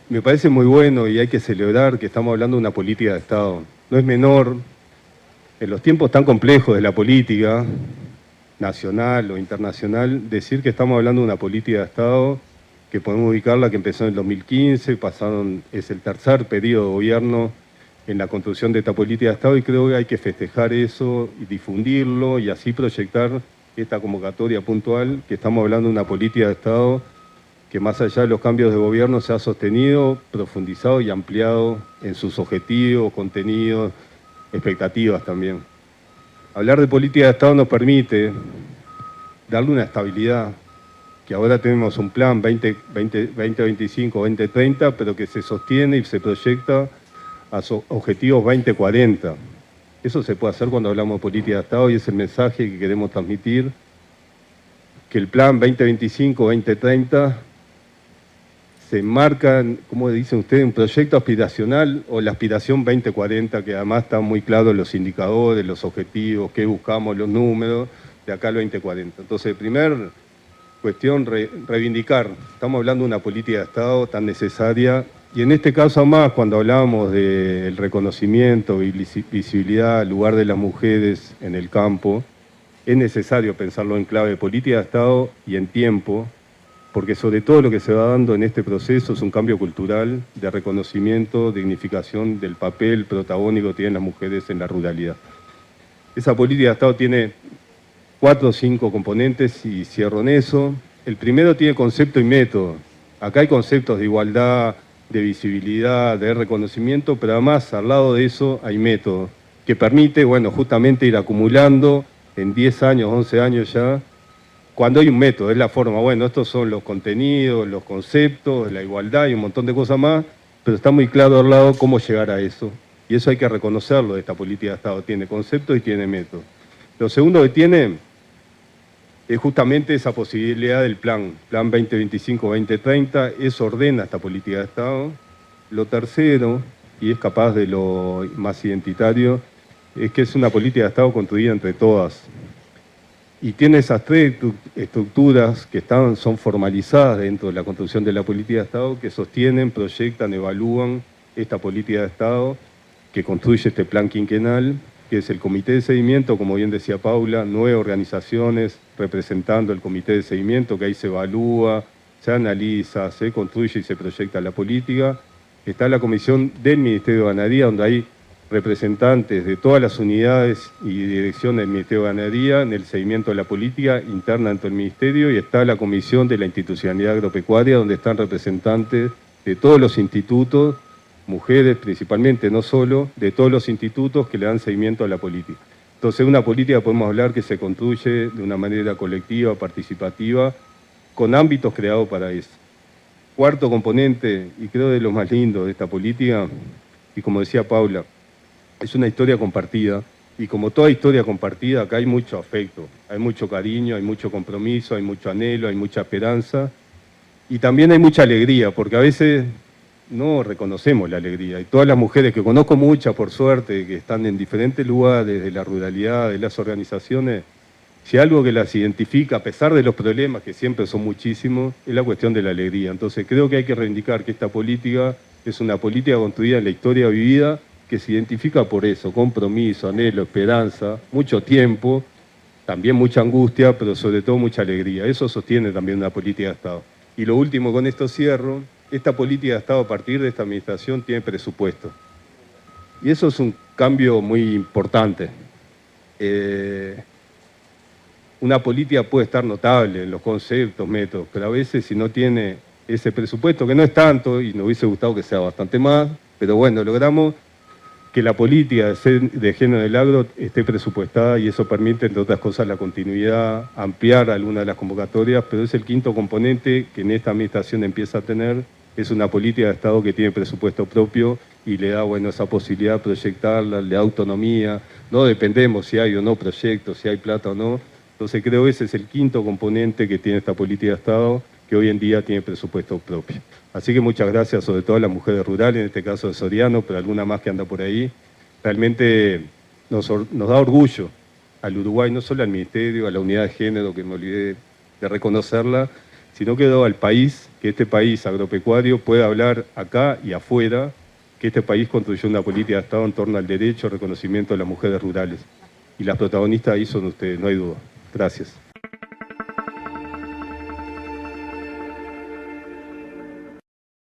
Me parece muy bueno y hay que celebrar que estamos hablando de una política de Estado. No es menor, en los tiempos tan complejos de la política nacional o internacional, decir que estamos hablando de una política de Estado que podemos ubicarla que empezó en el 2015, es el tercer periodo de gobierno en la construcción de esta política de Estado y creo que hay que festejar eso y difundirlo y así proyectar esta convocatoria puntual que estamos hablando de una política de Estado que más allá de los cambios de gobierno se ha sostenido, profundizado y ampliado en sus objetivos, contenidos, expectativas también. Hablar de política de Estado nos permite darle una estabilidad, que ahora tenemos un plan 2025-2030, pero que se sostiene y se proyecta a objetivos 2040. Eso se puede hacer cuando hablamos de política de Estado y es el mensaje que queremos transmitir, que el plan 2025-2030 se enmarca, como dicen ustedes, un proyecto aspiracional o la aspiración 2040, que además están muy claros los indicadores, los objetivos, qué buscamos, los números, de acá al 2040. Entonces, primer cuestión, reivindicar. Estamos hablando de una política de Estado tan necesaria y en este caso más cuando hablamos del reconocimiento, visibilidad, lugar de las mujeres en el campo, es necesario pensarlo en clave de política de Estado y en tiempo, porque sobre todo lo que se va dando en este proceso es un cambio cultural de reconocimiento, dignificación del papel protagónico que tienen las mujeres en la ruralidad. Esa política de Estado tiene 4 o 5 componentes y cierro en eso. El primero tiene concepto y método. Acá hay conceptos de igualdad, de visibilidad, de reconocimiento, pero además al lado de eso hay método que permite, bueno, justamente ir acumulando en 10 años, 11 años ya, cuando hay un método, es la forma, bueno, estos son los contenidos, los conceptos, la igualdad y un montón de cosas más, pero está muy claro al lado cómo llegar a eso. Y eso hay que reconocerlo de esta política de Estado, tiene concepto y tiene método. Lo segundo que tiene es justamente esa posibilidad del plan 2025-2030, eso ordena esta política de Estado. Lo tercero, y es capaz de lo más identitario, es que es una política de Estado construida entre todas. Y tiene esas 3 estructuras que son formalizadas dentro de la construcción de la política de Estado, que sostienen, proyectan, evalúan esta política de Estado, que construye este plan quinquenal, que es el Comité de Seguimiento, como bien decía Paula, 9 organizaciones representando el Comité de Seguimiento, que ahí se evalúa, se analiza, se construye y se proyecta la política. Está la Comisión del Ministerio de Ganadería, donde hay representantes de todas las unidades y dirección del Ministerio de Ganadería en el seguimiento de la política interna dentro del Ministerio, y está la Comisión de la Institucionalidad Agropecuaria, donde están representantes de todos los institutos, mujeres principalmente, no solo, de todos los institutos que le dan seguimiento a la política. Entonces, una política podemos hablar que se construye de una manera colectiva, participativa, con ámbitos creados para eso. Cuarto componente, y creo de los más lindos de esta política, y como decía Paula, es una historia compartida, y como toda historia compartida, acá hay mucho afecto, hay mucho cariño, hay mucho compromiso, hay mucho anhelo, hay mucha esperanza, y también hay mucha alegría, porque a veces no reconocemos la alegría. Y todas las mujeres que conozco, muchas por suerte, que están en diferentes lugares de la ruralidad, de las organizaciones, si algo que las identifica, a pesar de los problemas, que siempre son muchísimos, es la cuestión de la alegría. Entonces creo que hay que reivindicar que esta política es una política construida en la historia vivida, que se identifica por eso, compromiso, anhelo, esperanza, mucho tiempo, también mucha angustia, pero sobre todo mucha alegría. Eso sostiene también una política de Estado. Y lo último, con esto cierro, esta política de Estado a partir de esta administración tiene presupuesto. Y eso es un cambio muy importante. Una política puede estar notable en los conceptos, métodos, pero a veces si no tiene ese presupuesto, que no es tanto, y nos hubiese gustado que sea bastante más, pero bueno, logramos que la política de género del agro esté presupuestada y eso permite, entre otras cosas, la continuidad, ampliar algunas de las convocatorias, pero es el quinto componente que en esta administración empieza a tener, es una política de Estado que tiene presupuesto propio y le da, bueno, esa posibilidad de proyectarla, le da autonomía, no dependemos si hay o no proyectos, si hay plata o no. Entonces creo que ese es el quinto componente que tiene esta política de Estado, que hoy en día tiene presupuesto propio. Así que muchas gracias, sobre todo a las mujeres rurales, en este caso de Soriano, pero alguna más que anda por ahí. Realmente nos da orgullo al Uruguay, no solo al Ministerio, a la unidad de género, que me olvidé de reconocerla, sino que dado al país, que este país agropecuario pueda hablar acá y afuera, que este país construyó una política de Estado en torno al derecho al reconocimiento de las mujeres rurales. Y las protagonistas ahí son ustedes, no hay duda. Gracias.